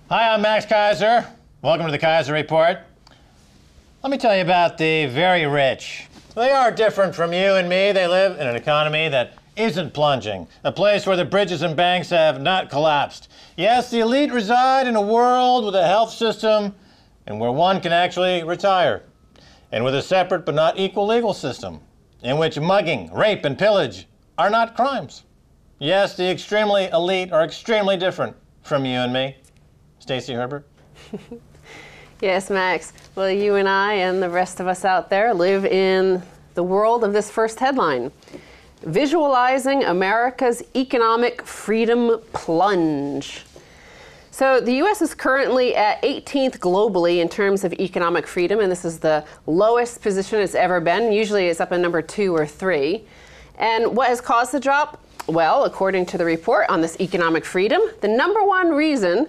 Hi, I'm Max Keiser. Welcome to the Keiser Report. Let me tell you about the very rich. They are different from you and me. They live in an economy that isn't plunging, a place where the bridges and banks have not collapsed. Yes, the elite reside in a world with a health system and where one can actually retire, and with a separate but not equal legal system in which mugging, rape, and pillage are not crimes. Yes, the extremely elite are extremely different from you and me. Stacey Herbert? Yes, Max. Well, you and I and the rest of us out there live in the world of this first headline. Visualizing America's economic freedom plunge. So the U.S. is currently at 18th globally in terms of economic freedom, and this is the lowest position it's ever been. Usually it's up in number 2 or 3. And what has caused the drop? Well, according to the report on this economic freedom, the number one reason,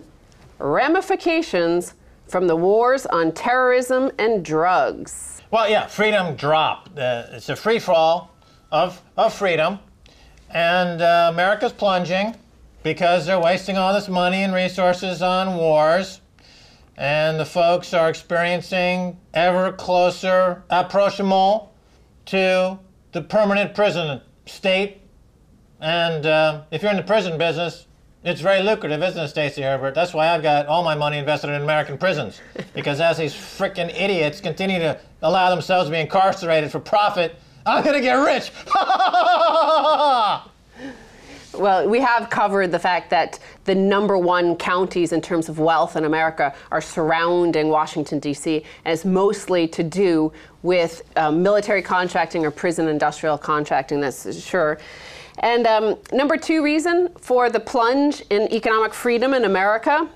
ramifications from the wars on terrorism and drugs. Well, yeah, freedom dropped. It's a free fall of freedom, and America's plunging because they're wasting all this money and resources on wars, and the folks are experiencing ever closer approachement to the permanent prison state. And if you're in the prison business, it's very lucrative, isn't it, Stacey Herbert? That's why I've got all my money invested in American prisons. Because as these frickin' idiots continue to allow themselves to be incarcerated for profit, I'm gonna get rich! Well, we have covered the fact that the number one counties in terms of wealth in America are surrounding Washington, D.C., and it's mostly to do with military contracting or prison industrial contracting, that's sure. And number two reason for the plunge in economic freedom in America,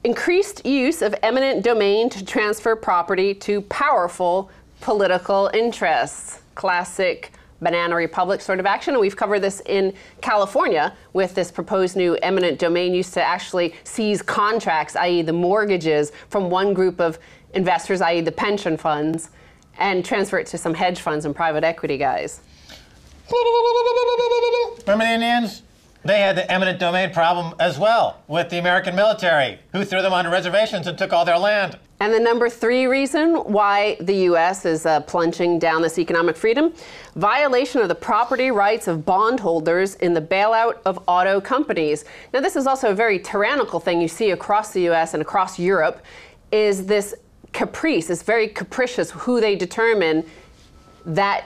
increased use of eminent domain to transfer property to powerful political interests. Classic banana republic sort of action. And we've covered this in California with this proposed new eminent domain use to actually seize contracts, i.e. the mortgages, from one group of investors, i.e. the pension funds, and transfer it to some hedge funds and private equity guys. Remember the Indians? They had the eminent domain problem as well with the American military, who threw them onto reservations and took all their land. And the number three reason why the U.S. is plunging down this economic freedom, violation of the property rights of bondholders in the bailout of auto companies. Now, this is also a very tyrannical thing you see across the U.S. and across Europe, is this caprice, it's very capricious who they determine that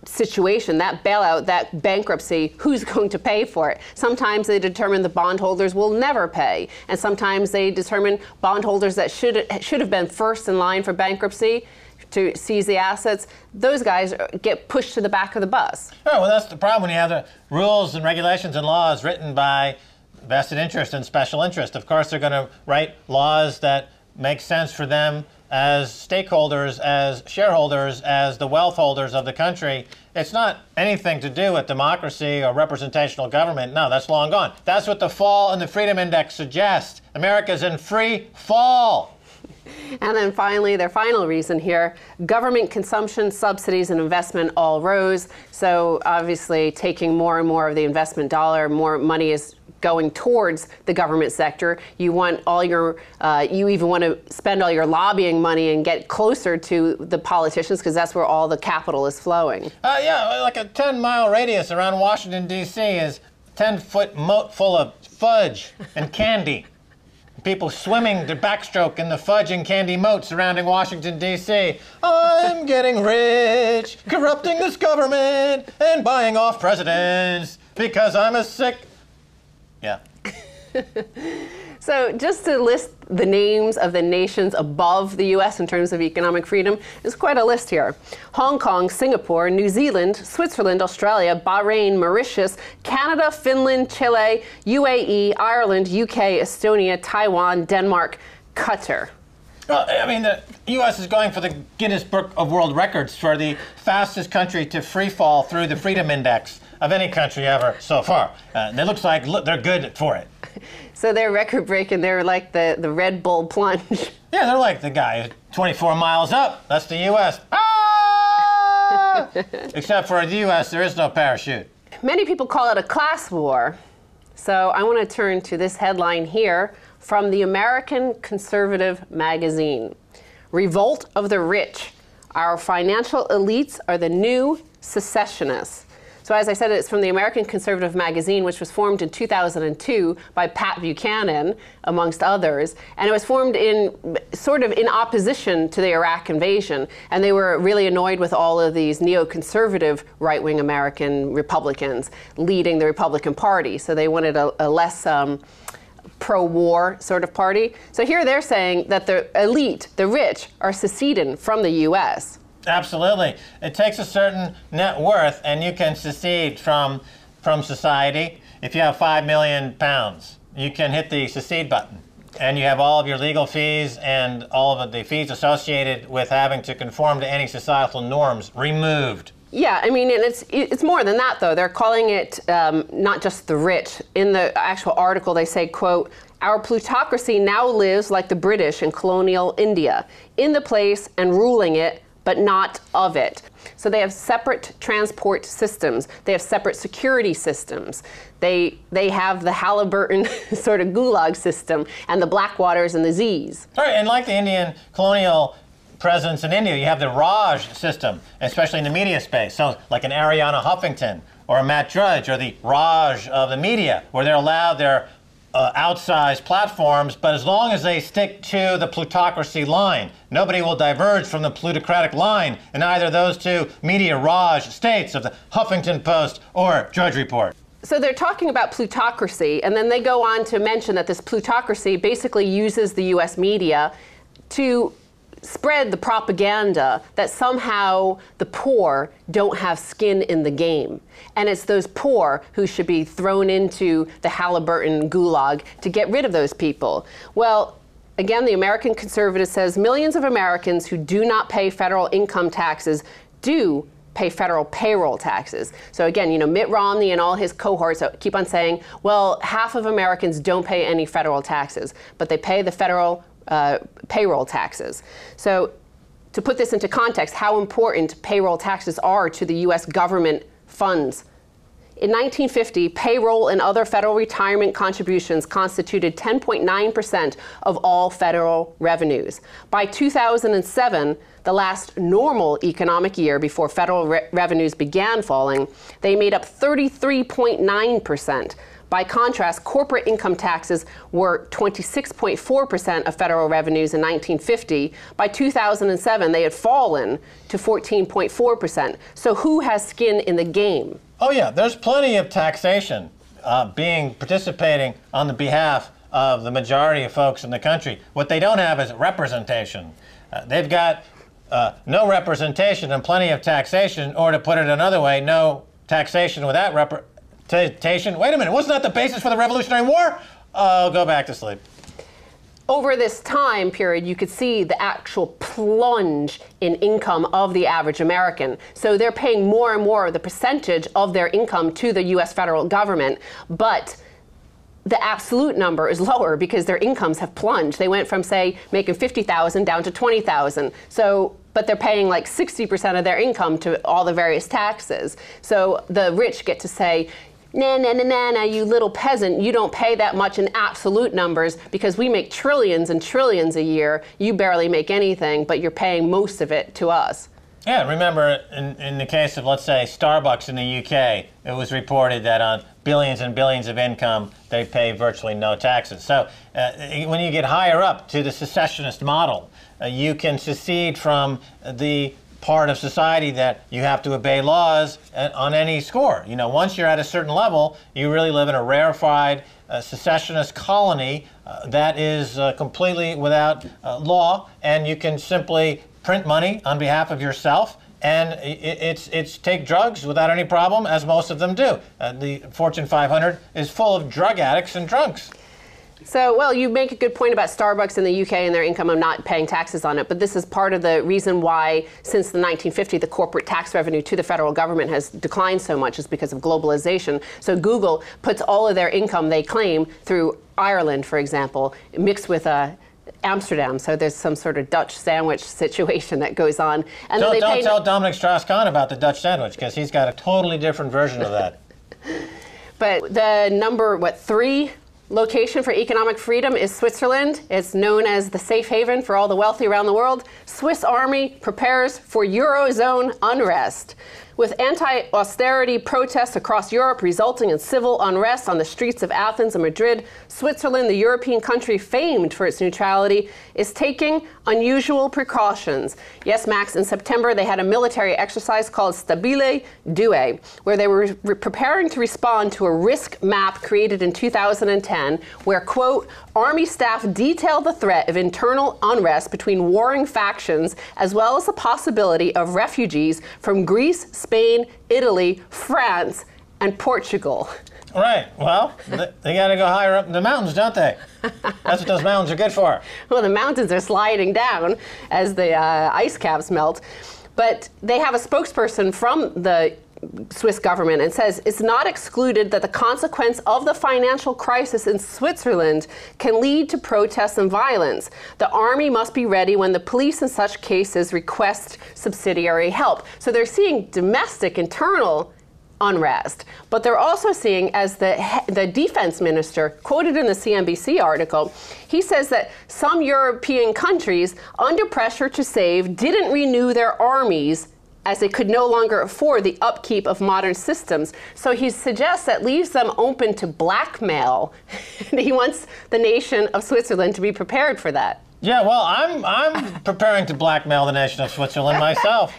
situation, that bailout, that bankruptcy, who's going to pay for it. Sometimes they determine the bondholders will never pay, and sometimes they determine bondholders that should have been first in line for bankruptcy to seize the assets. Those guys get pushed to the back of the bus. Oh, well, that's the problem when you have the rules and regulations and laws written by vested interest and special interest. Of course, they're going to write laws that make sense for them as stakeholders, as shareholders, as the wealth holders of the country. It's not anything to do with democracy or representational government. No, that's long gone. That's what the fall in the Freedom Index suggests. America's in free fall. And then finally, their final reason here, government consumption, subsidies, and investment all rose. So obviously, taking more and more of the investment dollar, more money is going towards the government sector. You want all your, you even want to spend all your lobbying money and get closer to the politicians because that's where all the capital is flowing. Yeah, like a 10-mile radius around Washington, D.C. is a 10-foot moat full of fudge and candy. People swimming to backstroke in the fudge and candy moat surrounding Washington, D.C. I'm getting rich, corrupting this government, and buying off presidents because I'm a sick... Yeah. So just to list the names of the nations above the U.S. in terms of economic freedom, there's quite a list here. Hong Kong, Singapore, New Zealand, Switzerland, Australia, Bahrain, Mauritius, Canada, Finland, Chile, UAE, Ireland, UK, Estonia, Taiwan, Denmark, Qatar. Well, I mean, the U.S. is going for the Guinness Book of World Records for the fastest country to free fall through the Freedom Index of any country ever so far. And it looks like they're good for it. So they're record-breaking. They're like the Red Bull plunge. Yeah, they're like the guy 24 miles up. That's the U.S. Ah! Except for the U.S., there is no parachute. Many people call it a class war. So I want to turn to this headline here. from the American conservative magazine. Revolt of the Rich. Our financial elites are the new secessionists. So as I said, it's from the American Conservative magazine, which was formed in 2002 by Pat Buchanan, amongst others. And it was formed in sort of in opposition to the Iraq invasion. And they were really annoyed with all of these neoconservative right-wing American Republicans leading the Republican Party. So they wanted a less pro-war sort of party. So here they're saying that the elite, the rich, are seceding from the U.S. Absolutely. It takes a certain net worth, and you can secede from society. If you have £5 million, you can hit the secede button, and you have all of your legal fees and all of the fees associated with having to conform to any societal norms removed. Yeah, I mean, and it's more than that, though. They're calling it not just the rich. In the actual article, they say, quote, "Our plutocracy now lives like the British in colonial India, in the place and ruling it, but not of it." So they have separate transport systems. They have separate security systems. They have the Halliburton sort of gulag system and the Blackwaters and the Z's. Right, and like the Indian colonial presence in India, you have the Raj system, especially in the media space. So like an Ariana Huffington or a Matt Drudge or the Raj of the media, where they're allowed their outsized platforms, but as long as they stick to the plutocracy line, nobody will diverge from the plutocratic line in either of those two media Raj states of the Huffington Post or Drudge Report. So they're talking about plutocracy, and then they go on to mention that this plutocracy basically uses the U.S. media to spread the propaganda that somehow the poor don't have skin in the game. And it's those poor who should be thrown into the Halliburton gulag to get rid of those people. Well, again, the American Conservative says millions of Americans who do not pay federal income taxes do pay federal payroll taxes. So again, you know, Mitt Romney and all his cohorts keep on saying, well, half of Americans don't pay any federal taxes, but they pay the federal payroll taxes. So to put this into context, how important payroll taxes are to the U.S. government funds. In 1950, payroll and other federal retirement contributions constituted 10.9% of all federal revenues. By 2007, the last normal economic year before federal revenues began falling, they made up 33.9%. By contrast, corporate income taxes were 26.4% of federal revenues in 1950. By 2007, they had fallen to 14.4%. So who has skin in the game? Oh yeah, there's plenty of taxation participating on the behalf of the majority of folks in the country. What they don't have is representation. They've got no representation and plenty of taxation, or to put it another way, no taxation without representation. Wait a minute, wasn't that the basis for the Revolutionary War? Go back to sleep. Over this time period, you could see the actual plunge in income of the average American. So they're paying more and more of the percentage of their income to the U.S. federal government, but the absolute number is lower because their incomes have plunged. They went from, say, making $50,000 down to $20,000. So, but they're paying like 60% of their income to all the various taxes. So the rich get to say, nah, nah, nah, nah, nah, you little peasant, you don't pay that much in absolute numbers because we make trillions and trillions a year. You barely make anything, but you're paying most of it to us. Yeah, remember in the case of, let's say, Starbucks in the UK, it was reported that on billions and billions of income, they pay virtually no taxes. So when you get higher up to the secessionist model, you can secede from the part of society that you have to obey laws on any score. You know, once you're at a certain level, you really live in a rarefied secessionist colony that is completely without law, and you can simply print money on behalf of yourself, and it's take drugs without any problem, as most of them do. The Fortune 500 is full of drug addicts and drunks. So, well, you make a good point about Starbucks in the UK and their income. I'm not paying taxes on it, but this is part of the reason why, since the 1950s, the corporate tax revenue to the federal government has declined so much is because of globalization. So Google puts all of their income they claim through Ireland, for example, mixed with Amsterdam. So there's some sort of Dutch sandwich situation that goes on. And don't tell Dominic Strauss-Kahn about the Dutch sandwich, because he's got a totally different version of that. But the number, 3 Location for economic freedom is Switzerland. It's known as the safe haven for all the wealthy around the world. Swiss army prepares for Eurozone unrest. With anti-austerity protests across Europe resulting in civil unrest on the streets of Athens and Madrid, Switzerland, the European country famed for its neutrality, is taking unusual precautions. Yes, Max, in September they had a military exercise called Stabile 2, where they were preparing to respond to a risk map created in 2010, where, quote, Army staff detailed the threat of internal unrest between warring factions, as well as the possibility of refugees from Greece, Spain, Italy, France, and Portugal. Right. Well, they got to go higher up in the mountains, don't they? That's what those mountains are good for. Well, the mountains are sliding down as the ice caps melt. But they have a spokesperson from the Swiss government and says it's not excluded that the consequence of the financial crisis in Switzerland can lead to protests and violence. The army must be ready when the police in such cases request subsidiary help. So they're seeing domestic, internal unrest, but they're also seeing, as the defense minister quoted in the CNBC article, he says that some European countries under pressure to save didn't renew their armies as they could no longer afford the upkeep of modern systems. So he suggests that leaves them open to blackmail. He wants the nation of Switzerland to be prepared for that. Yeah, well, I'm preparing to blackmail the nation of Switzerland myself.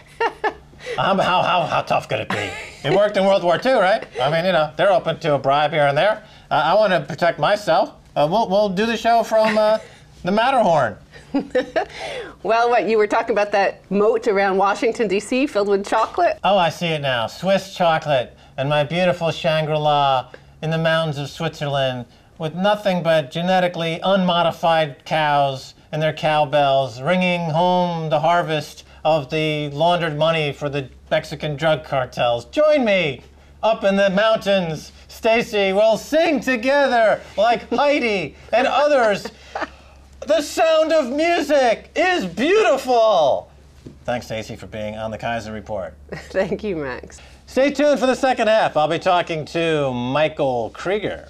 How tough could it be? It worked in World War II, right? I mean, you know, they're open to a bribe here and there. I want to protect myself. We'll do the show from the Matterhorn. Well, what, you were talking about that moat around Washington, D.C. filled with chocolate? Oh, I see it now. Swiss chocolate and my beautiful Shangri-La in the mountains of Switzerland with nothing but genetically unmodified cows and their cowbells ringing home the harvest of the laundered money for the Mexican drug cartels. Join me up in the mountains. Stacey, we'll sing together like Heidi and others. The sound of music is beautiful. Thanks, Stacey, for being on the Keiser Report. Thank you, Max. Stay tuned for the second half. I'll be talking to Michael Krieger.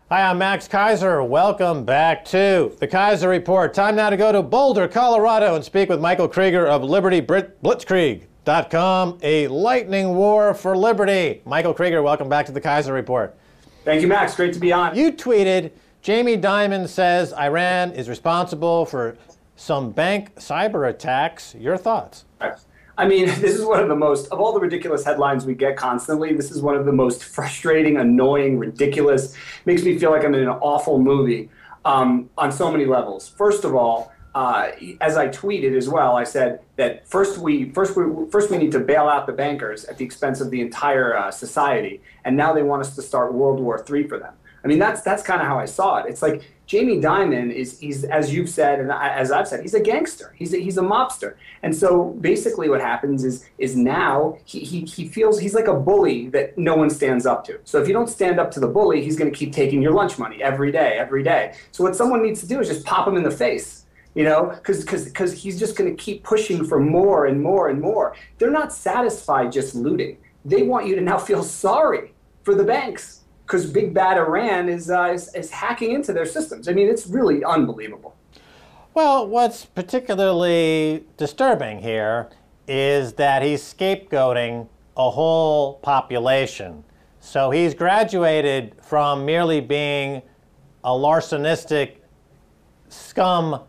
Hi, I'm Max Keiser. Welcome back to the Keiser Report. Time now to go to Boulder, Colorado, and speak with Michael Krieger of LibertyBlitzkrieg.com, a lightning war for liberty. Michael Krieger, welcome back to the Keiser Report. Thank you, Max. Great to be on. You tweeted, Jamie Dimon says Iran is responsible for some bank cyber attacks. Your thoughts? I mean, this is one of the most, of all the ridiculous headlines we get constantly, this is one of the most frustrating, annoying, ridiculous, makes me feel like I'm in an awful movie on so many levels. First of all, as I tweeted as well, I said that first we need to bail out the bankers at the expense of the entire society, and now they want us to start World War III for them. I mean, that's kind of how I saw it. It's like Jamie Dimon he's as you've said and as I've said, he's a gangster. He's a mobster. And so basically what happens is now he feels he's like a bully that no one stands up to. So if you don't stand up to the bully, he's going to keep taking your lunch money every day. So what someone needs to do is just pop him in the face. You know, because he's just going to keep pushing for more and more and more. They're not satisfied just looting. They want you to now feel sorry for the banks because big bad Iran is hacking into their systems. I mean, it's really unbelievable. Well, what's particularly disturbing here is that he's scapegoating a whole population. So he's graduated from merely being a larcenistic scum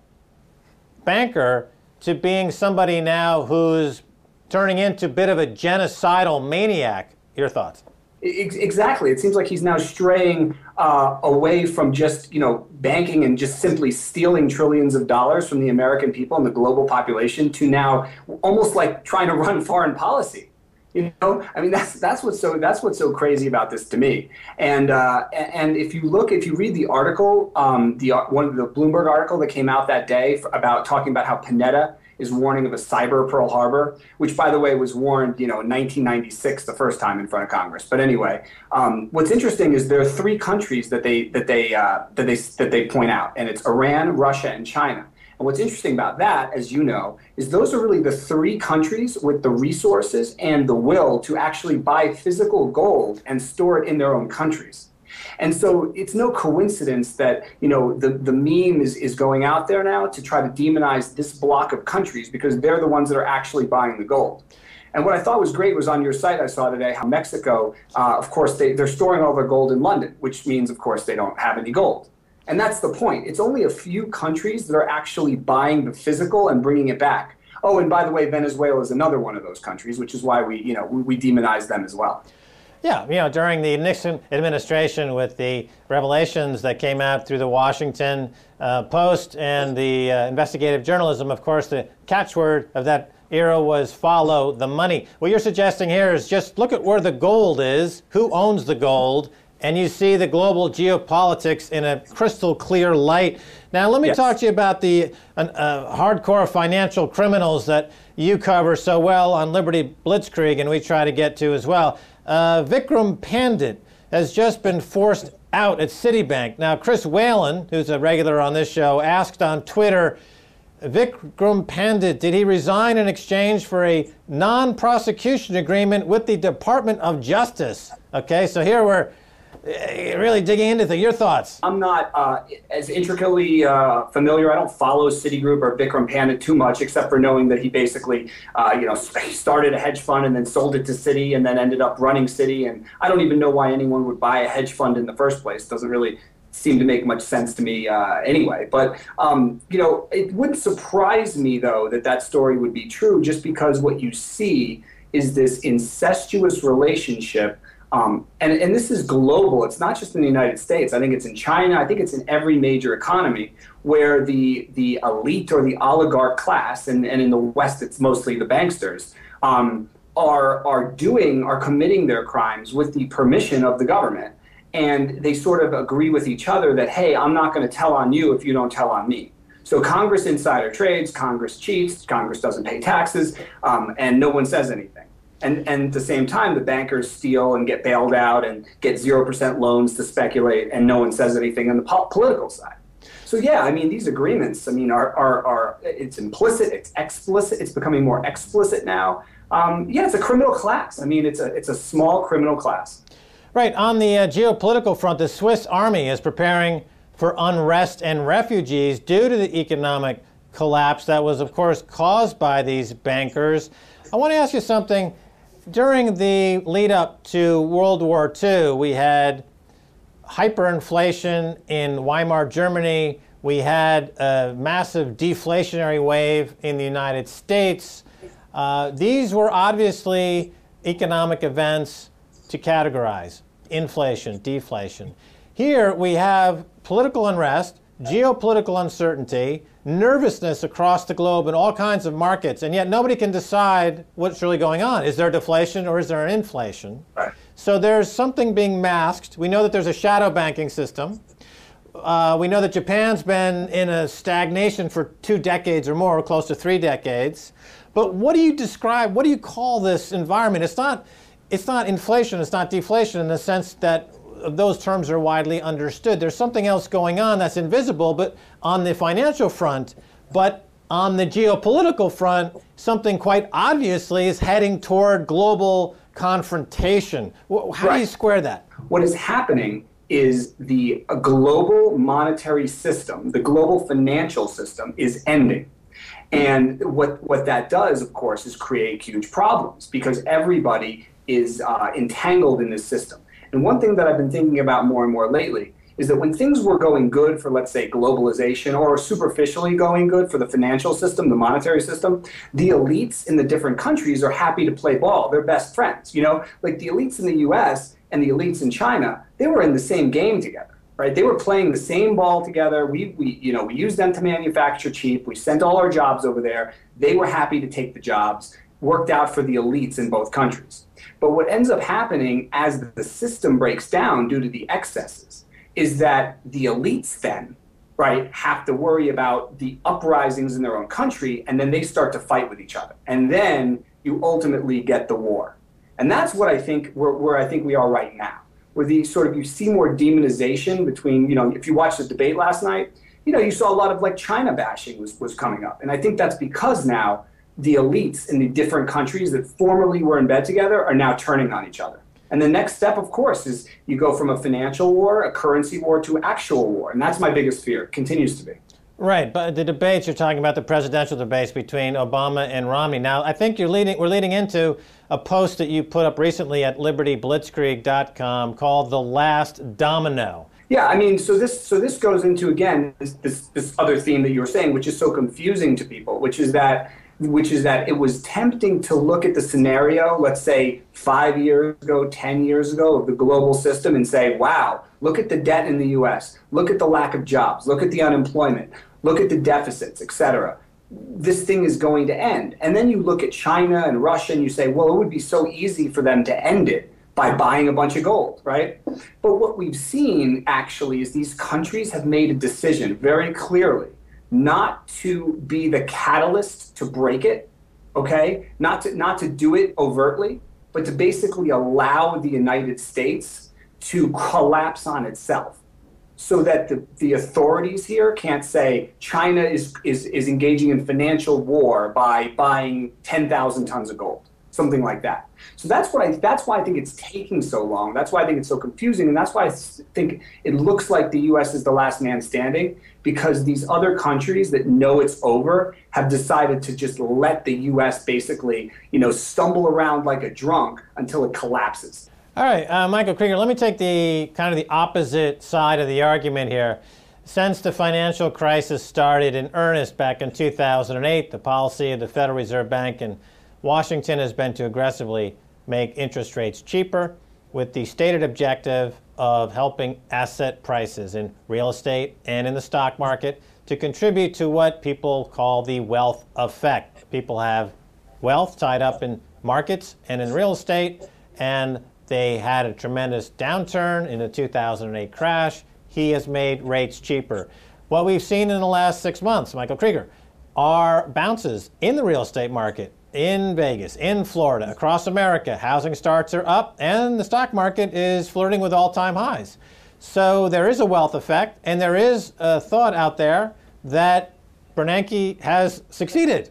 banker to being somebody now who's turning into a bit of a genocidal maniac. Your thoughts? Exactly. It seems like he's now straying away from just, banking and just simply stealing trillions of dollars from the American people and the global population to now almost like trying to run foreign policy. I mean, that's what's so crazy about this to me. And if you read the article, the Bloomberg article that came out that day about talking about how Panetta is warning of a cyber Pearl Harbor, which by the way was warned, in 1996 the first time in front of Congress. But anyway, what's interesting is there are three countries that they point out, and it's Iran, Russia, and China. And what's interesting about that, as you know, is those are really the three countries with the resources and the will to actually buy physical gold and store it in their own countries. And so it's no coincidence that, the meme is going out there now to try to demonize this block of countries because they're the ones that are actually buying the gold. And what I thought was great was on your site I saw today how Mexico, of course, they're storing all their gold in London, which means, of course, they don't have any gold. And that's the point. It's only a few countries that are actually buying the physical and bringing it back. Oh, and by the way, Venezuela is another one of those countries, which is why we demonize them as well. Yeah, during the Nixon administration with the revelations that came out through the Washington Post and the investigative journalism, of course, the catchword of that era was follow the money. What you're suggesting here is just look at where the gold is, who owns the gold, and you see the global geopolitics in a crystal clear light. Now, let me talk to you about the hardcore financial criminals that you cover so well on Liberty Blitzkrieg, and we try to get to as well. Vikram Pandit has just been forced out at Citibank. Now, Chris Whalen, who's a regular on this show, asked on Twitter, Vikram Pandit, did he resign in exchange for a non-prosecution agreement with the Department of Justice? Okay, so here we're really digging into your thoughts. I'm not as intricately familiar. I don't follow Citigroup or Vikram Pandit too much, except for knowing that he basically, started a hedge fund and then sold it to Citi and then ended up running Citi. And I don't even know why anyone would buy a hedge fund in the first place. It doesn't really seem to make much sense to me anyway. But, it wouldn't surprise me, though, that story would be true, just because what you see is this incestuous relationship. And this is global. It's not just in the United States. I think it's in China. I think it's in every major economy where the elite or the oligarch class, and in the West it's mostly the banksters, are committing their crimes with the permission of the government. And they sort of agree with each other that, hey, I'm not going to tell on you if you don't tell on me. So Congress insider trades, Congress cheats, Congress doesn't pay taxes, and no one says anything. And at the same time, the bankers steal and get bailed out and get 0% loans to speculate, and no one says anything on the political side. So yeah, I mean, these agreements, are it's implicit, it's explicit, it's becoming more explicit now. It's a criminal class. I mean, it's a small criminal class. Right. On the geopolitical front, the Swiss army is preparing for unrest and refugees due to the economic collapse that was, of course, caused by these bankers. I want to ask you something. During the lead up to World War II, we had hyperinflation in Weimar Germany. We had a massive deflationary wave in the United States. These were obviously economic events to categorize: inflation, deflation. Here we have political unrest, geopolitical uncertainty, nervousness across the globe in all kinds of markets, and yet nobody can decide what's really going on. Is there deflation or is there an inflation? Right. So there's something being masked. We know that there's a shadow banking system. We know that Japan's been in a stagnation for 2 decades or more, close to 3 decades. But what do you call this environment? It's not inflation, it's not deflation in the sense that those terms are widely understood. There's something else going on that's invisible, but on the financial front, but on the geopolitical front, something quite obviously is heading toward global confrontation. How do you square that? What is happening is the global monetary system, the global financial system is ending. And what that does, of course, is create huge problems because everybody is entangled in this system. And one thing that I've been thinking about more and more lately is that when things were going good for, let's say, globalization, or superficially going good for the financial system, the monetary system, the elites in the different countries are happy to play ball. They're best friends. Like the elites in the US and the elites in China, they were in the same game together. Right? They were playing the same ball together. We used them to manufacture cheap. We sent all our jobs over there. They were happy to take the jobs. Worked out for the elites in both countries. But what ends up happening as the system breaks down due to the excesses is that the elites then, right, have to worry about the uprisings in their own country, and then they start to fight with each other. And then you ultimately get the war. And that's what I think where I think we are right now. Where you see more demonization between, if you watched the debate last night, you saw a lot of like China bashing was coming up. And I think that's because now the elites in the different countries that formerly were in bed together are now turning on each other. And the next step, of course, is you go from a financial war, a currency war, to actual war. And that's my biggest fear, continues to be. Right, but the debates, you're talking about the presidential debates between Obama and Romney. Now, I think we're leading into a post that you put up recently at libertyblitzkrieg.com called The Last Domino. Yeah, I mean, so this goes into, again, this other theme that you were saying, which is so confusing to people, which is that it was tempting to look at the scenario, let's say 5 years ago, 10 years ago, of the global system and say, wow, look at the debt in the US, look at the lack of jobs, look at the unemployment, look at the deficits, et cetera. This thing is going to end. And then you look at China and Russia and you say, well, it would be so easy for them to end it by buying a bunch of gold, right? But what we've seen actually is these countries have made a decision very clearly not to be the catalyst to break it, okay? Not to do it overtly, but to basically allow the United States to collapse on itself, so that the authorities here can't say China is engaging in financial war by buying 10,000 tons of gold, something like that. So that's why I think it's taking so long. That's why I think it's so confusing, and that's why I think it looks like the U.S. is the last man standing, because these other countries that know it's over have decided to just let the U.S. basically, stumble around like a drunk until it collapses. All right, Michael Krieger, let me take the opposite side of the argument here. Since the financial crisis started in earnest back in 2008, the policy of the Federal Reserve Bank in Washington has been to aggressively make interest rates cheaper, with the stated objective of helping asset prices in real estate and in the stock market to contribute to what people call the wealth effect. People have wealth tied up in markets and in real estate, and they had a tremendous downturn in the 2008 crash. He has made rates cheaper. What we've seen in the last 6 months, Michael Krieger, are bounces in the real estate market, in Vegas, in Florida, across America. Housing starts are up, and the stock market is flirting with all-time highs. So there is a wealth effect, and there is a thought out there that Bernanke has succeeded.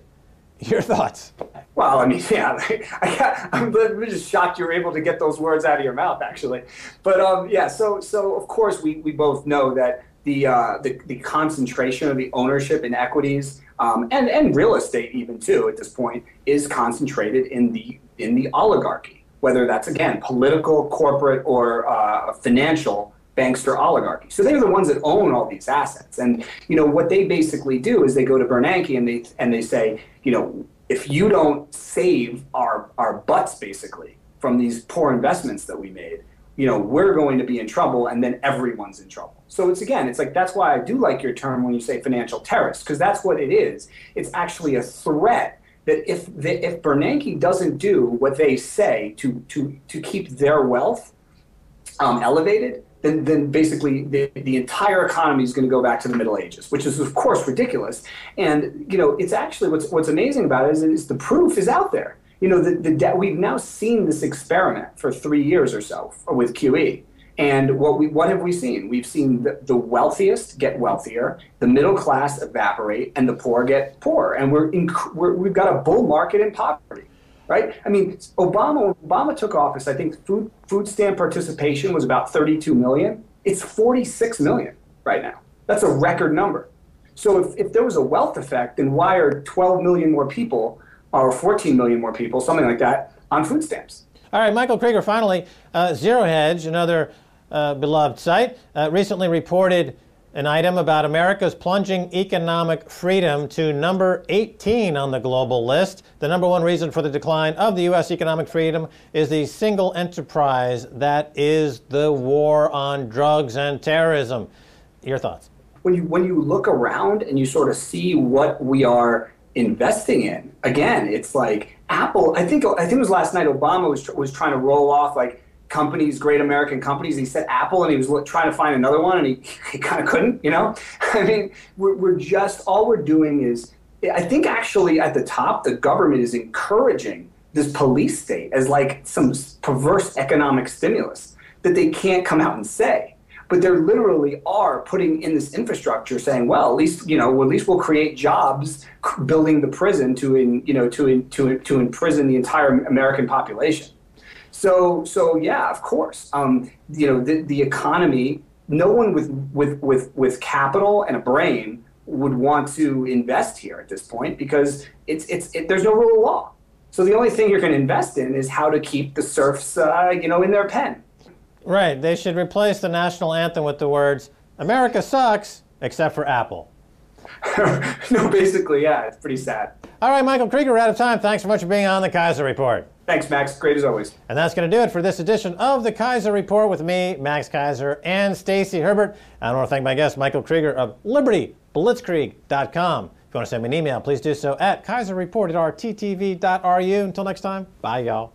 Your thoughts? Well, I mean, yeah, I'm just shocked you were able to get those words out of your mouth, actually. But yeah, so of course we both know that the concentration of the ownership in equities and real estate even too at this point is concentrated in the oligarchy, whether that's again political, corporate, or financial bankster oligarchy. So they're the ones that own all these assets. And what they basically do is they go to Bernanke and they say, if you don't save our butts basically from these poor investments that we made, we're going to be in trouble, and then everyone's in trouble. So it's like, that's why I do like your term when you say financial terrorist, because that's what it is. It's actually a threat that if Bernanke doesn't do what they say to keep their wealth elevated, then basically the entire economy is going to go back to the Middle Ages, which is of course ridiculous. And it's actually what's amazing about it is the proof is out there. We've now seen this experiment for 3 years or so with QE. And what have we seen? We've seen the wealthiest get wealthier, the middle class evaporate, and the poor get poorer. And we've got a bull market in poverty, right? I mean, Obama took office, I think food stamp participation was about 32 million. It's 46 million right now. That's a record number. So if there was a wealth effect, then why are 12 million more people or 14 million more people, something like that, on food stamps? All right, Michael Krieger, finally, Zero Hedge, another beloved site, recently reported an item about America's plunging economic freedom to number 18 on the global list. The number one reason for the decline of the U.S. economic freedom is the single enterprise that is the war on drugs and terrorism. Your thoughts? When you look around and you sort of see what we are investing in, again, it's like Apple. I think it was last night. Obama was trying to roll off like companies, great American companies. He said Apple, and he was trying to find another one, and he kind of couldn't. I mean, we're just all we're doing is. I think actually at the top, the government is encouraging this police state as like some perverse economic stimulus that they can't come out and say. but they literally are putting in this infrastructure saying, well, at least, at least we'll create jobs building the prison to imprison the entire American population. So yeah, of course, the economy, no one with capital and a brain would want to invest here at this point because there's no rule of law. So the only thing you're going to invest in is how to keep the serfs, in their pen. Right. They should replace the national anthem with the words, "America sucks, except for Apple." No, basically, yeah, it's pretty sad. All right, Michael Krieger, we're out of time. Thanks so much for being on the Keiser Report. Thanks, Max. Great as always. And that's going to do it for this edition of the Keiser Report with me, Max Keiser, and Stacy Herbert. I want to thank my guest, Michael Krieger of LibertyBlitzkrieg.com. If you want to send me an email, please do so at keiserreport@rttv.ru. Until next time, bye, y'all.